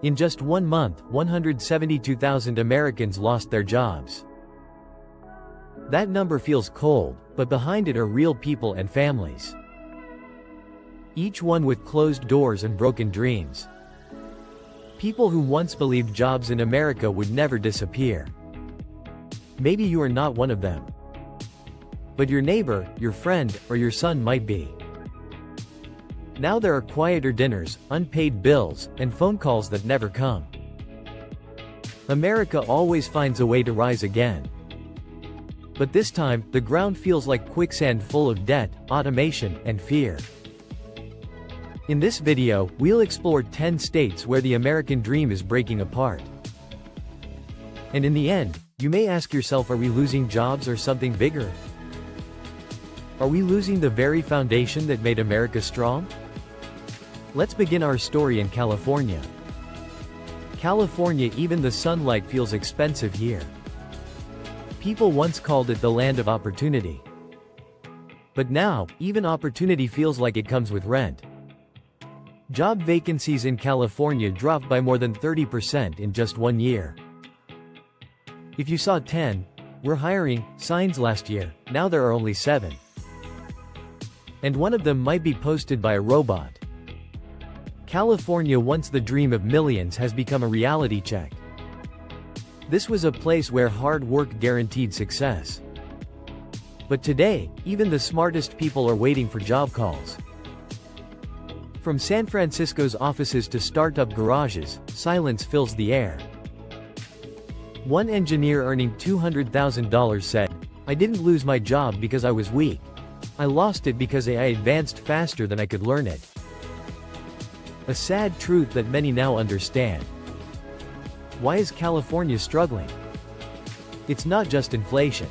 In just 1 month, 172,000 Americans lost their jobs. That number feels cold, but behind it are real people and families. Each one with closed doors and broken dreams. People who once believed jobs in America would never disappear. Maybe you are not one of them. But your neighbor, your friend, or your son might be. Now there are quieter dinners, unpaid bills, and phone calls that never come. America always finds a way to rise again. But this time, the ground feels like quicksand full of debt, automation, and fear. In this video, we'll explore 10 states where the American dream is breaking apart. And in the end, you may ask yourself, are we losing jobs or something bigger? Are we losing the very foundation that made America strong? Let's begin our story in California. California, even the sunlight feels expensive here. People once called it the land of opportunity. But now, even opportunity feels like it comes with rent. Job vacancies in California dropped by more than 30% in just 1 year. If you saw 10, "We're hiring" signs last year, now there are only 7. And one of them might be posted by a robot. California, once the dream of millions, has become a reality check. This was a place where hard work guaranteed success. But today, even the smartest people are waiting for job calls. From San Francisco's offices to startup garages, silence fills the air. One engineer earning $200,000 said, "I didn't lose my job because I was weak. I lost it because AI advanced faster than I could learn it." A sad truth that many now understand. Why is California struggling? It's not just inflation.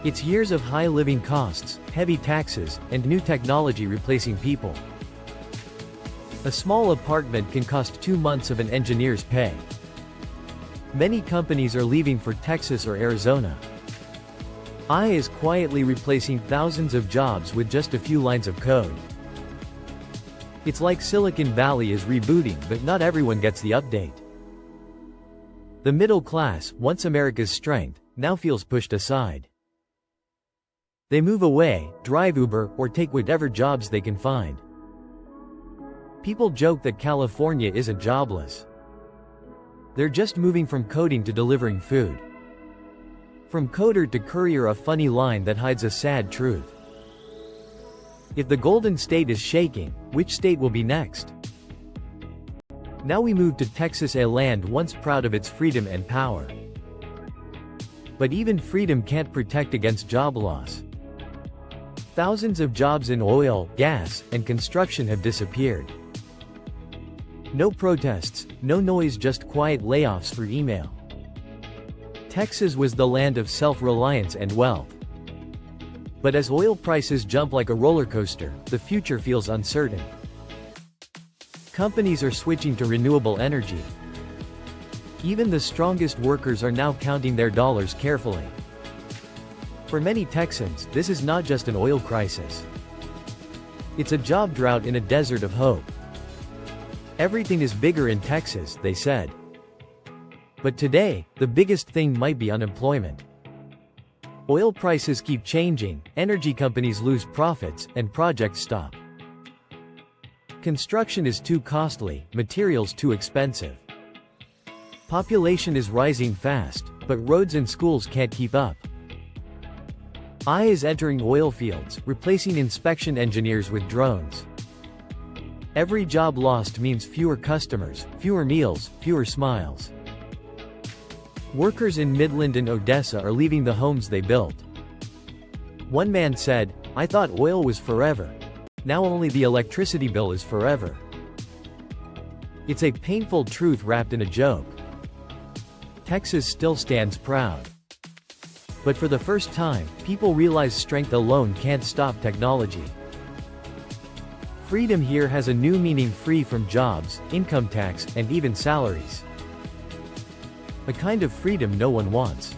It's years of high living costs, heavy taxes, and new technology replacing people. A small apartment can cost 2 months of an engineer's pay. Many companies are leaving for Texas or Arizona. AI is quietly replacing thousands of jobs with just a few lines of code. It's like Silicon Valley is rebooting, but not everyone gets the update. The middle class, once America's strength, now feels pushed aside. They move away, drive Uber, or take whatever jobs they can find. People joke that California isn't jobless. They're just moving from coding to delivering food. From coder to courier, a funny line that hides a sad truth. If the Golden State is shaking, which state will be next? Now we move to Texas, a land once proud of its freedom and power. But even freedom can't protect against job loss. Thousands of jobs in oil, gas, and construction have disappeared. No protests, no noise, just quiet layoffs through email. Texas was the land of self-reliance and wealth. But as oil prices jump like a roller coaster, the future feels uncertain. Companies are switching to renewable energy. Even the strongest workers are now counting their dollars carefully. For many Texans, this is not just an oil crisis. It's a job drought in a desert of hope. Everything is bigger in Texas, they said. But today, the biggest thing might be unemployment. Oil prices keep changing, energy companies lose profits, and projects stop. Construction is too costly, materials too expensive. Population is rising fast, but roads and schools can't keep up. AI is entering oil fields, replacing inspection engineers with drones. Every job lost means fewer customers, fewer meals, fewer smiles. Workers in Midland and Odessa are leaving the homes they built. One man said, "I thought oil was forever. Now only the electricity bill is forever." It's a painful truth wrapped in a joke. Texas still stands proud. But for the first time, people realize strength alone can't stop technology. Freedom here has a new meaning: free from jobs, income tax, and even salaries. A kind of freedom no one wants.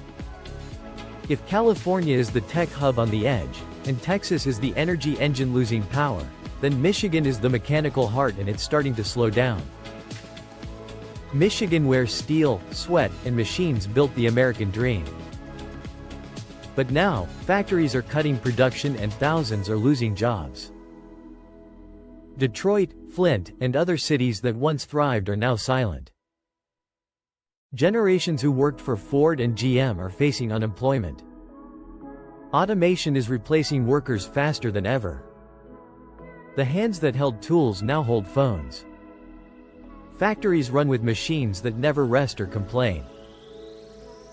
If California is the tech hub on the edge, and Texas is the energy engine losing power, then Michigan is the mechanical heart and it's starting to slow down. Michigan, where steel, sweat, and machines built the American dream. But now, factories are cutting production and thousands are losing jobs. Detroit, Flint, and other cities that once thrived are now silent. Generations who worked for Ford and GM are facing unemployment. Automation is replacing workers faster than ever. The hands that held tools now hold phones. Factories run with machines that never rest or complain.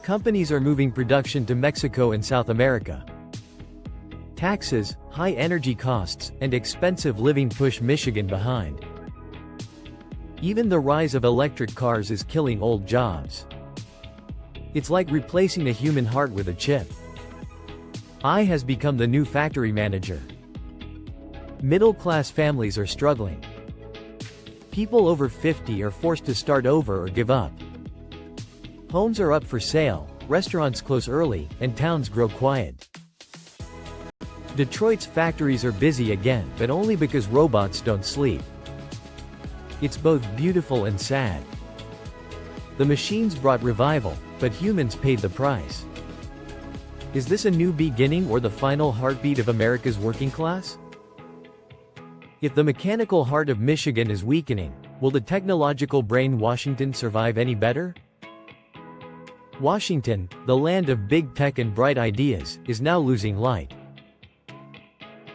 Companies are moving production to Mexico and South America. Taxes, high energy costs, and expensive living push Michigan behind. Even the rise of electric cars is killing old jobs. It's like replacing a human heart with a chip. AI has become the new factory manager. Middle-class families are struggling. People over 50 are forced to start over or give up. Homes are up for sale, restaurants close early, and towns grow quiet. Detroit's factories are busy again, but only because robots don't sleep. It's both beautiful and sad. The machines brought revival, but humans paid the price. Is this a new beginning or the final heartbeat of America's working class? If the mechanical heart of Michigan is weakening, will the technological brain Washington survive any better? Washington, the land of big tech and bright ideas, is now losing light.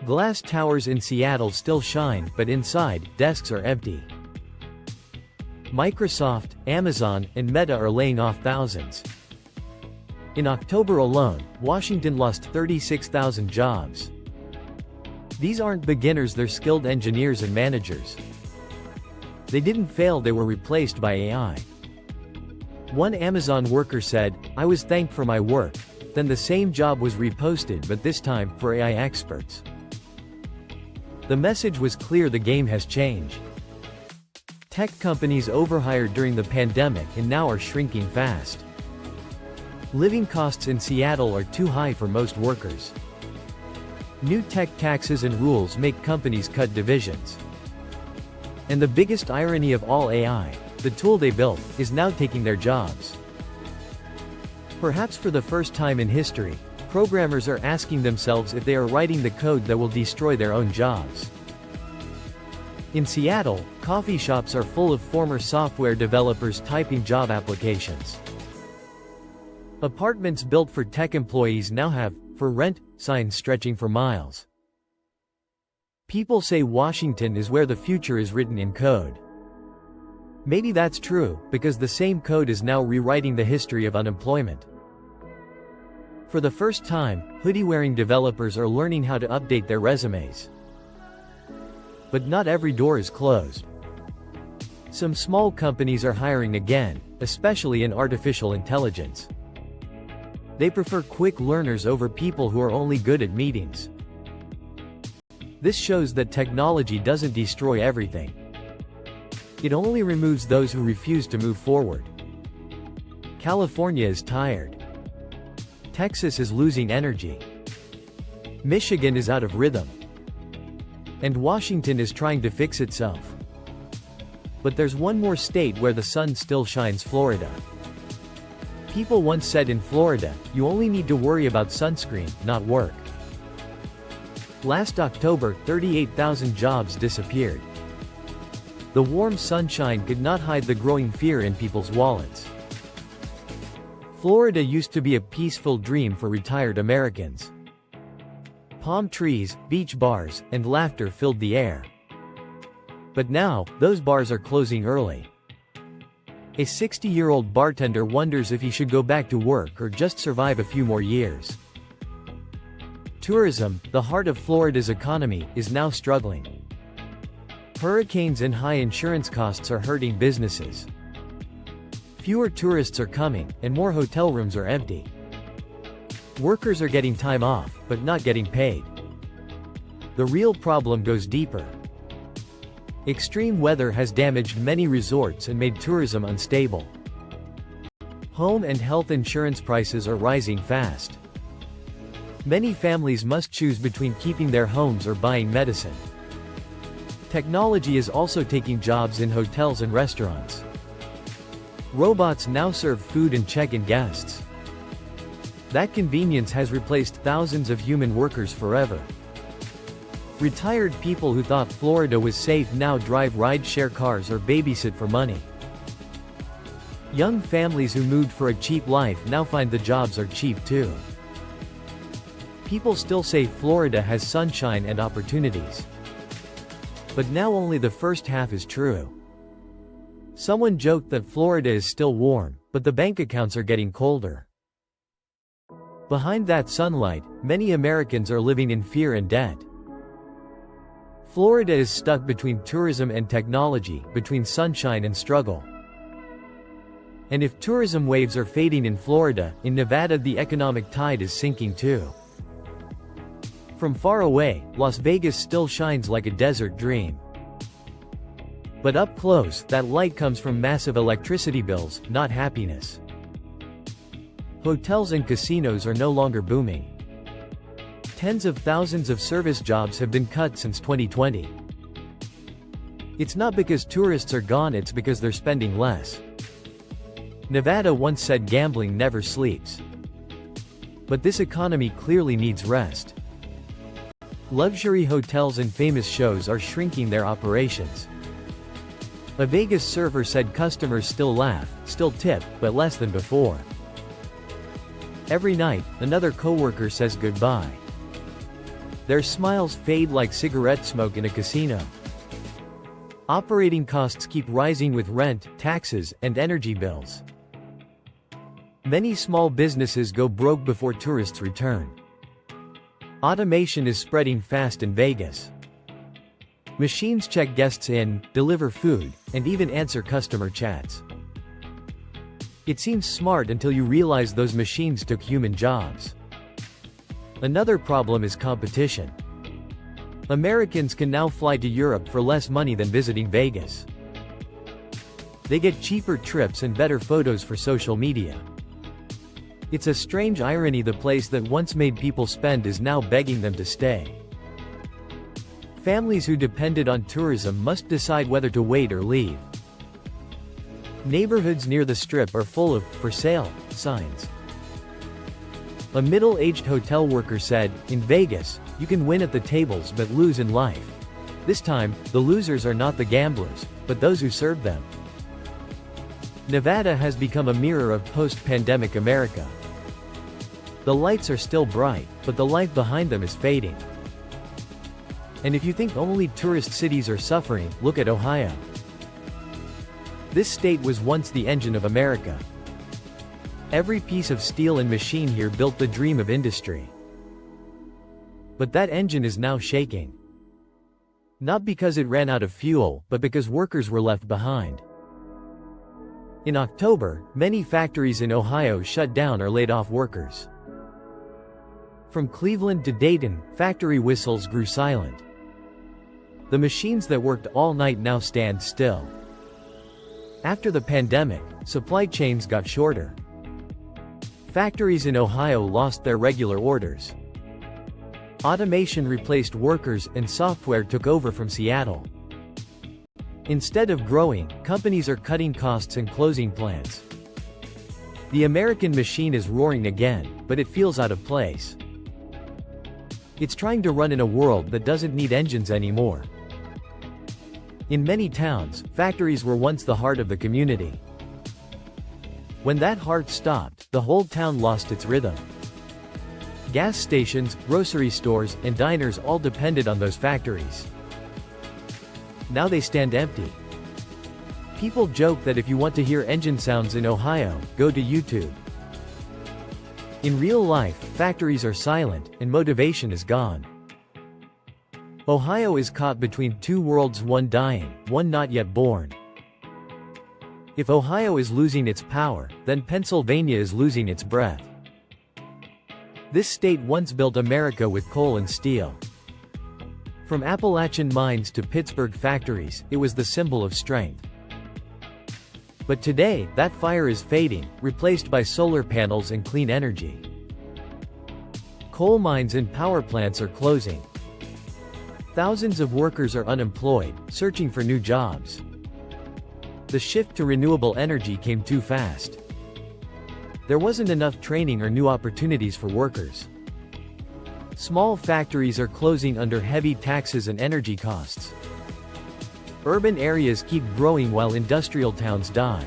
Glass towers in Seattle still shine, but inside, desks are empty. Microsoft, Amazon, and Meta are laying off thousands. In October alone, Washington lost 36,000 jobs. These aren't beginners, they're skilled engineers and managers. They didn't fail, they were replaced by AI. One Amazon worker said, "I was thanked for my work." Then the same job was reposted, but this time, for AI experts. The message was clear: the game has changed. Tech companies overhired during the pandemic and now are shrinking fast. Living costs in Seattle are too high for most workers. New tech taxes and rules make companies cut divisions. And the biggest irony of all, AI, the tool they built, is now taking their jobs. Perhaps for the first time in history, programmers are asking themselves if they are writing the code that will destroy their own jobs. In Seattle, coffee shops are full of former software developers typing job applications. Apartments built for tech employees now have "for rent" signs stretching for miles. People say Washington is where the future is written in code. Maybe that's true, because the same code is now rewriting the history of unemployment. For the first time, hoodie-wearing developers are learning how to update their resumes. But not every door is closed. Some small companies are hiring again, especially in artificial intelligence. They prefer quick learners over people who are only good at meetings. This shows that technology doesn't destroy everything. It only removes those who refuse to move forward. California is tired. Texas is losing energy. Michigan is out of rhythm. And Washington is trying to fix itself. But there's one more state where the sun still shines: Florida. People once said in Florida, you only need to worry about sunscreen, not work. Last October, 38,000 jobs disappeared. The warm sunshine could not hide the growing fear in people's wallets. Florida used to be a peaceful dream for retired Americans. Palm trees, beach bars, and laughter filled the air. But now, those bars are closing early. A 60-year-old bartender wonders if he should go back to work or just survive a few more years. Tourism, the heart of Florida's economy, is now struggling. Hurricanes and high insurance costs are hurting businesses. Fewer tourists are coming, and more hotel rooms are empty. Workers are getting time off, but not getting paid. The real problem goes deeper. Extreme weather has damaged many resorts and made tourism unstable. Home and health insurance prices are rising fast. Many families must choose between keeping their homes or buying medicine. Technology is also taking jobs in hotels and restaurants. Robots now serve food and check in guests. That convenience has replaced thousands of human workers forever. Retired people who thought Florida was safe now drive ride-share cars or babysit for money. Young families who moved for a cheap life now find the jobs are cheap too. People still say Florida has sunshine and opportunities. But now only the first half is true. Someone joked that Florida is still warm, but the bank accounts are getting colder. Behind that sunlight, many Americans are living in fear and debt. Florida is stuck between tourism and technology, between sunshine and struggle. And if tourism waves are fading in Florida, in Nevada the economic tide is sinking too. From far away, Las Vegas still shines like a desert dream. But up close, that light comes from massive electricity bills, not happiness. Hotels and casinos are no longer booming. Tens of thousands of service jobs have been cut since 2020. It's not because tourists are gone, it's because they're spending less. Nevada once said gambling never sleeps. But this economy clearly needs rest. Luxury hotels and famous shows are shrinking their operations. A Vegas server said customers still laugh, still tip, but less than before. Every night, another coworker says goodbye. Their smiles fade like cigarette smoke in a casino. Operating costs keep rising with rent, taxes, and energy bills. Many small businesses go broke before tourists return. Automation is spreading fast in Vegas. Machines check guests in, deliver food, and even answer customer chats. It seems smart until you realize those machines took human jobs. Another problem is competition. Americans can now fly to Europe for less money than visiting Vegas. They get cheaper trips and better photos for social media. It's a strange irony, the place that once made people spend is now begging them to stay. Families who depended on tourism must decide whether to wait or leave. Neighborhoods near the Strip are full of "for sale" signs. A middle-aged hotel worker said, "In Vegas, you can win at the tables but lose in life. This time, the losers are not the gamblers, but those who serve them." Nevada has become a mirror of post-pandemic America. The lights are still bright, but the life behind them is fading. And if you think only tourist cities are suffering, look at Ohio. This state was once the engine of America. Every piece of steel and machine here built the dream of industry. But that engine is now shaking. Not because it ran out of fuel, but because workers were left behind. In October, many factories in Ohio shut down or laid off workers. From Cleveland to Dayton, factory whistles grew silent. The machines that worked all night now stand still. After the pandemic, supply chains got shorter. Factories in Ohio lost their regular orders. Automation replaced workers and software took over from Seattle. Instead of growing, companies are cutting costs and closing plants. The American machine is roaring again, but it feels out of place. It's trying to run in a world that doesn't need engines anymore. In many towns, factories were once the heart of the community. When that heart stopped, the whole town lost its rhythm. Gas stations, grocery stores, and diners all depended on those factories. Now they stand empty. People joke that if you want to hear engine sounds in Ohio, go to YouTube. In real life, factories are silent, and motivation is gone. Ohio is caught between two worlds, one dying, one not yet born. If Ohio is losing its power, then Pennsylvania is losing its breath. This state once built America with coal and steel. From Appalachian mines to Pittsburgh factories, it was the symbol of strength. But today, that fire is fading, replaced by solar panels and clean energy. Coal mines and power plants are closing. Thousands of workers are unemployed, searching for new jobs. The shift to renewable energy came too fast. There wasn't enough training or new opportunities for workers. Small factories are closing under heavy taxes and energy costs. Urban areas keep growing while industrial towns die.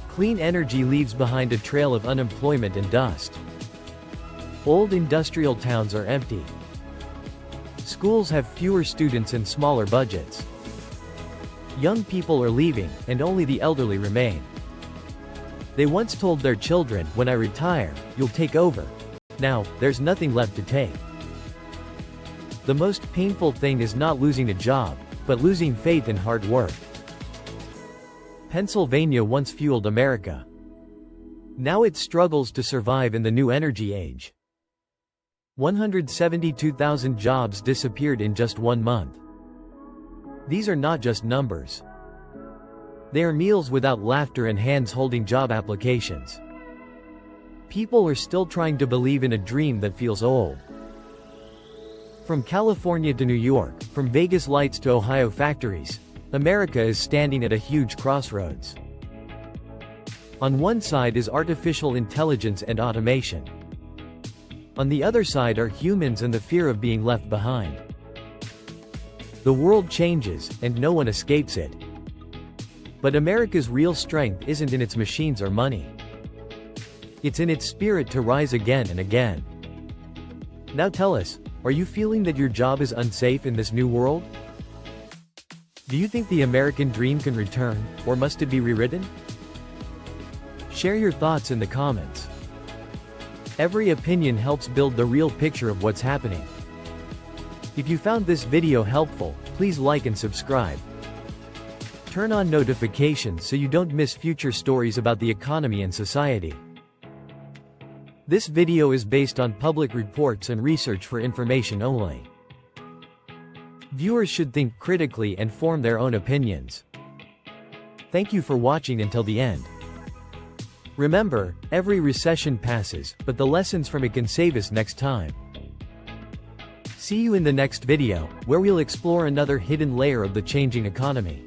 Clean energy leaves behind a trail of unemployment and dust. Old industrial towns are empty. Schools have fewer students and smaller budgets. Young people are leaving, and only the elderly remain. They once told their children, "When I retire, you'll take over." Now, there's nothing left to take. The most painful thing is not losing a job, but losing faith in hard work. Pennsylvania once fueled America. Now it struggles to survive in the new energy age. 172,000 jobs disappeared in just 1 month. These are not just numbers. They are meals without laughter and hands holding job applications. People are still trying to believe in a dream that feels old. From California to New York, from Vegas lights to Ohio factories, America is standing at a huge crossroads. On one side is artificial intelligence and automation. On the other side are humans and the fear of being left behind. The world changes, and no one escapes it. But America's real strength isn't in its machines or money. It's in its spirit to rise again and again. Now tell us, are you feeling that your job is unsafe in this new world? Do you think the American dream can return, or must it be rewritten? Share your thoughts in the comments. Every opinion helps build the real picture of what's happening. If you found this video helpful, please like and subscribe. Turn on notifications so you don't miss future stories about the economy and society. This video is based on public reports and research for information only. Viewers should think critically and form their own opinions. Thank you for watching until the end. Remember, every recession passes, but the lessons from it can save us next time. See you in the next video, where we'll explore another hidden layer of the changing economy.